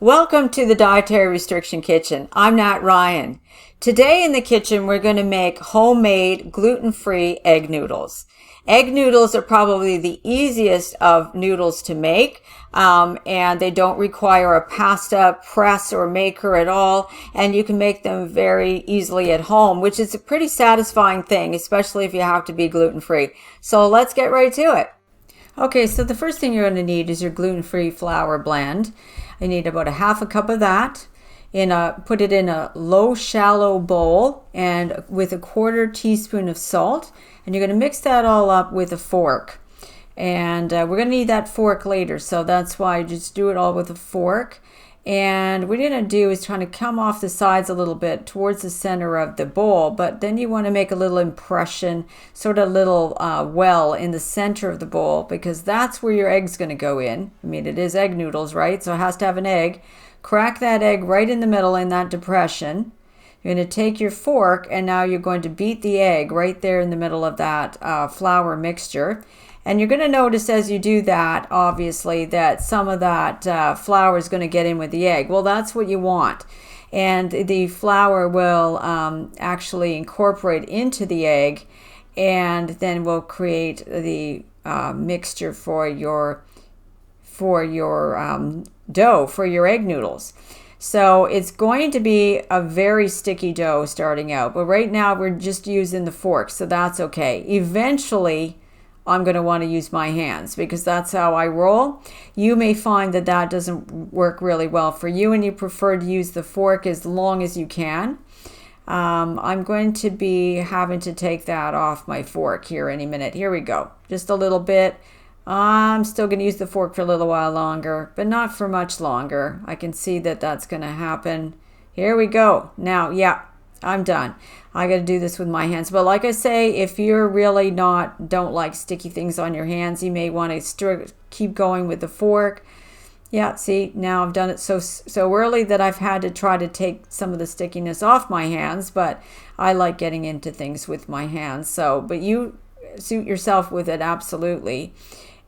Welcome to the Dietary Restriction Kitchen. I'm Nat Ryan. Today in the kitchen, we're going to make homemade gluten-free egg noodles. Egg noodles are probably the easiest of noodles to make, and they don't require a pasta press or maker at all, and you can make them very easily at home, which is a pretty satisfying thing, especially if you have to be gluten-free. So let's get right to it. Okay, so the first thing you're going to need is your gluten-free flour blend. You need about a half a cup of that. Put it in a low, shallow bowl and with a 1/4 teaspoon of salt. And you're going to mix that all up with a fork. And we're going to need that fork later, so that's why I just do it all with a fork. And what you're going to do is trying to come off the sides a little bit towards the center of the bowl, but then you want to make a little impression, sort of a little well in the center of the bowl, because that's where your egg's going to go in. I mean, it is egg noodles, right? So it has to have an egg. Crack that egg right in the middle in that depression. You're going to take your fork and now you're going to beat the egg right there in the middle of that flour mixture. And you're going to notice as you do that, obviously, that some of that flour is going to get in with the egg. Well, that's what you want. And the flour will actually incorporate into the egg, and then will create the mixture for your dough, for your egg noodles. So it's going to be a very sticky dough starting out. But right now, we're just using the fork, so that's okay. Eventually, I'm going to want to use my hands because that's how I roll. You may find that that doesn't work really well for you and you prefer to use the fork as long as you can. I'm going to be having to take that off my fork here any minute. Here we go. Just a little bit. I'm still going to use the fork for a little while longer, but not for much longer. I can see that that's going to happen. Here we go. Now, yeah, I'm done. I got to do this with my hands. But like I say, if you're really don't like sticky things on your hands, you may want to keep going with the fork. Yeah, see, now I've done it so early that I've had to try to take some of the stickiness off my hands, but I like getting into things with my hands. So, but you suit yourself with it, absolutely.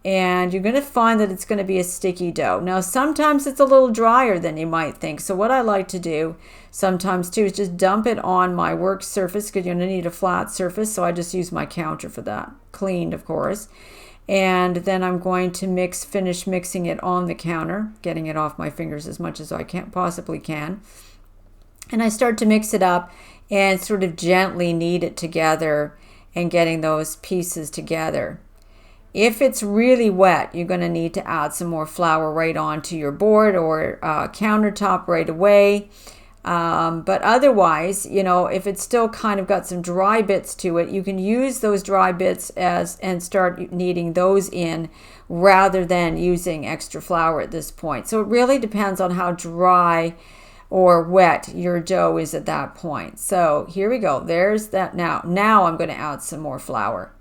And you're going to find that it's going to be a sticky dough. Now, sometimes it's a little drier than you might think. So what I like to do sometimes too is just dump it on my work surface, because you're going to need a flat surface. So I just use my counter for that, cleaned, of course. And then I'm going to finish mixing it on the counter, getting it off my fingers as much as I possibly can. And I start to mix it up and sort of gently knead it together and getting those pieces together. If it's really wet, you're going to need to add some more flour right onto your board or countertop right away. But otherwise, if it's still kind of got some dry bits to it, you can use those dry bits and start kneading those in rather than using extra flour at this point. So it really depends on how dry or wet your dough is at that point. So here we go. There's that now. Now I'm going to add some more flour.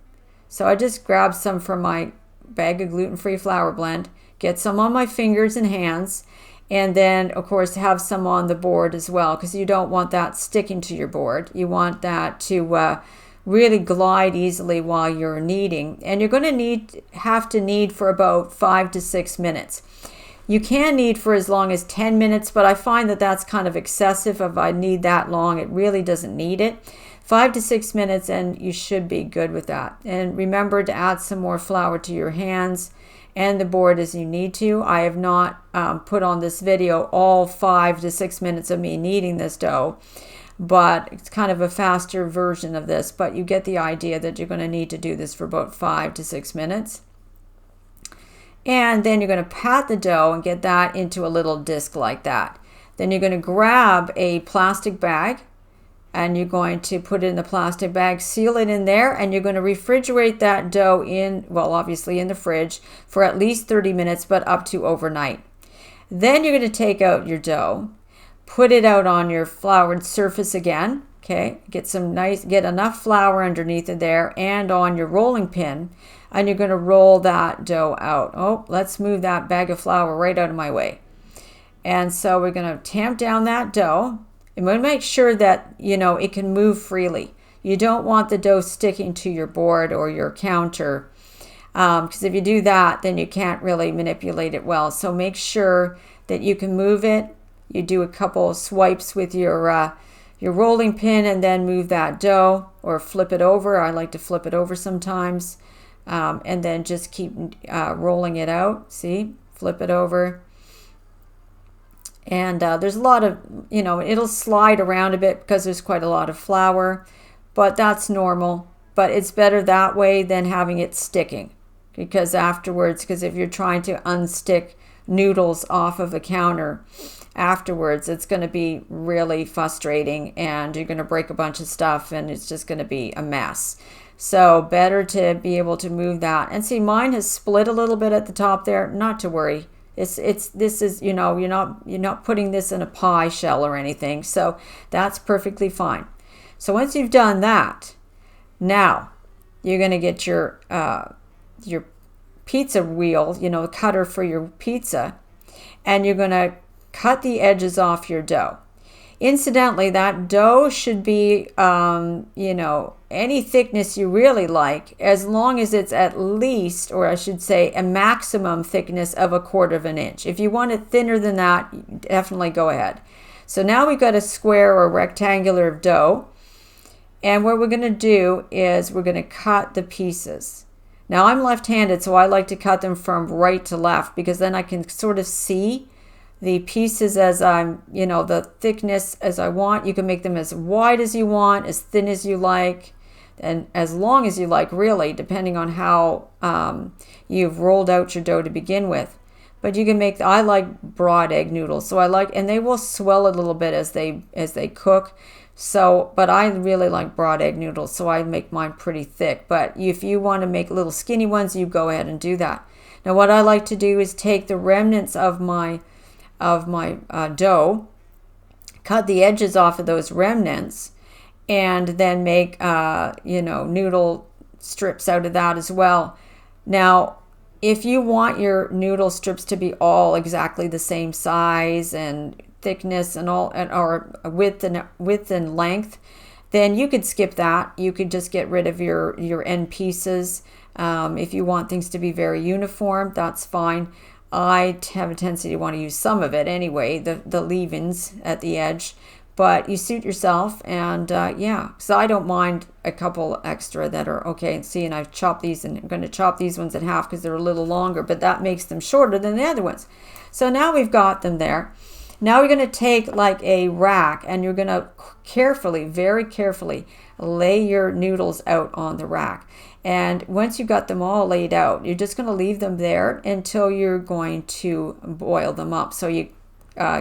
So I just grabbed some from my bag of gluten-free flour blend, get some on my fingers and hands, and then, of course, have some on the board as well, because you don't want that sticking to your board. You want that to really glide easily while you're kneading. And you're going to have to knead for about 5 to 6 minutes. You can knead for as long as 10 minutes, but I find that that's kind of excessive. If I knead that long, it really doesn't need it. 5 to 6 minutes and you should be good with that. And remember to add some more flour to your hands and the board as you need to. I have not put on this video all 5 to 6 minutes of me kneading this dough, but it's kind of a faster version of this, but you get the idea that you're going to need to do this for about 5 to 6 minutes. And then you're going to pat the dough and get that into a little disc like that. Then you're going to grab a plastic bag and you're going to put it in the plastic bag, seal it in there, and you're going to refrigerate that dough obviously in the fridge for at least 30 minutes, but up to overnight. Then you're going to take out your dough, put it out on your floured surface again, okay? Get enough flour underneath it there and on your rolling pin, and you're going to roll that dough out. Oh, let's move that bag of flour right out of my way. And so we're going to tamp down that dough. And we'll make sure that, it can move freely. You don't want the dough sticking to your board or your counter because if you do that, then you can't really manipulate it well. So make sure that you can move it. You do a couple of swipes with your rolling pin and then move that dough, or flip it over. I like to flip it over sometimes. And then just keep rolling it out. See, flip it over. And there's a lot of, it'll slide around a bit because there's quite a lot of flour, but that's normal. But it's better that way than having it sticking, because if you're trying to unstick noodles off of a counter afterwards, it's going to be really frustrating and you're going to break a bunch of stuff and it's just going to be a mess. So better to be able to move that. And see, mine has split a little bit at the top there. Not to worry. This is, you're not putting this in a pie shell or anything. So that's perfectly fine. So once you've done that, now you're going to get your pizza wheel, cutter for your pizza, and you're going to cut the edges off your dough. Incidentally, that dough should be, any thickness you really like, as long as it's at least, or I should say, a maximum thickness of 1/4 inch. If you want it thinner than that, definitely go ahead. So now we've got a square or rectangular of dough. And what we're going to do is we're going to cut the pieces. Now I'm left-handed, so I like to cut them from right to left, because then I can sort of see the pieces as I'm, the thickness as I want. You can make them as wide as you want, as thin as you like, and as long as you like, really, depending on how you've rolled out your dough to begin with. But you can I like broad egg noodles, so and they will swell a little bit as they cook. So, but I really like broad egg noodles, so I make mine pretty thick. But if you want to make little skinny ones, you go ahead and do that. Now, what I like to do is take the remnants of my dough, cut the edges off of those remnants, and then make noodle strips out of that as well. Now, if you want your noodle strips to be all exactly the same size and thickness and all, or width and length, then you could skip that. You could just get rid of your end pieces. If you want things to be very uniform, that's fine. I have a tendency to want to use some of it anyway, the leave-ins at the edge, but you suit yourself. And so I don't mind a couple extra that are okay. See, and I've chopped these, and I'm going to chop these ones in half because they're a little longer, but that makes them shorter than the other ones. So now we've got them there. Now we're going to take like a rack, and you're going to very carefully lay your noodles out on the rack. And once you've got them all laid out, you're just going to leave them there until you're going to boil them up. So you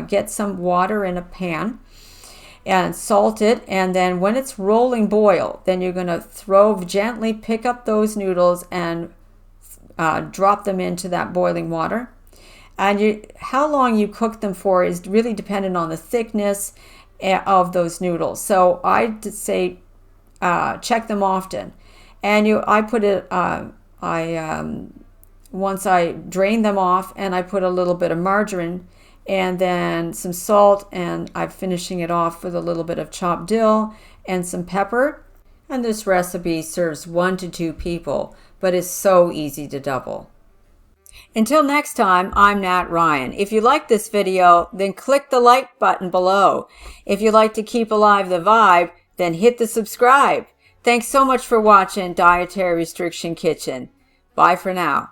get some water in a pan and salt it, and then when it's rolling boil, then you're going to gently pick up those noodles and drop them into that boiling water. And how long you cook them for is really dependent on the thickness of those noodles. So I'd say check them often. And once I drain them off, and I put a little bit of margarine and then some salt, and I'm finishing it off with a little bit of chopped dill and some pepper. And this recipe serves 1 to 2 people, but is so easy to double. Until next time, I'm Nat Ryan. If you like this video, then click the like button below. If you like to keep alive the vibe, then hit the subscribe. Thanks so much for watching Dietary Restriction Kitchen. Bye for now.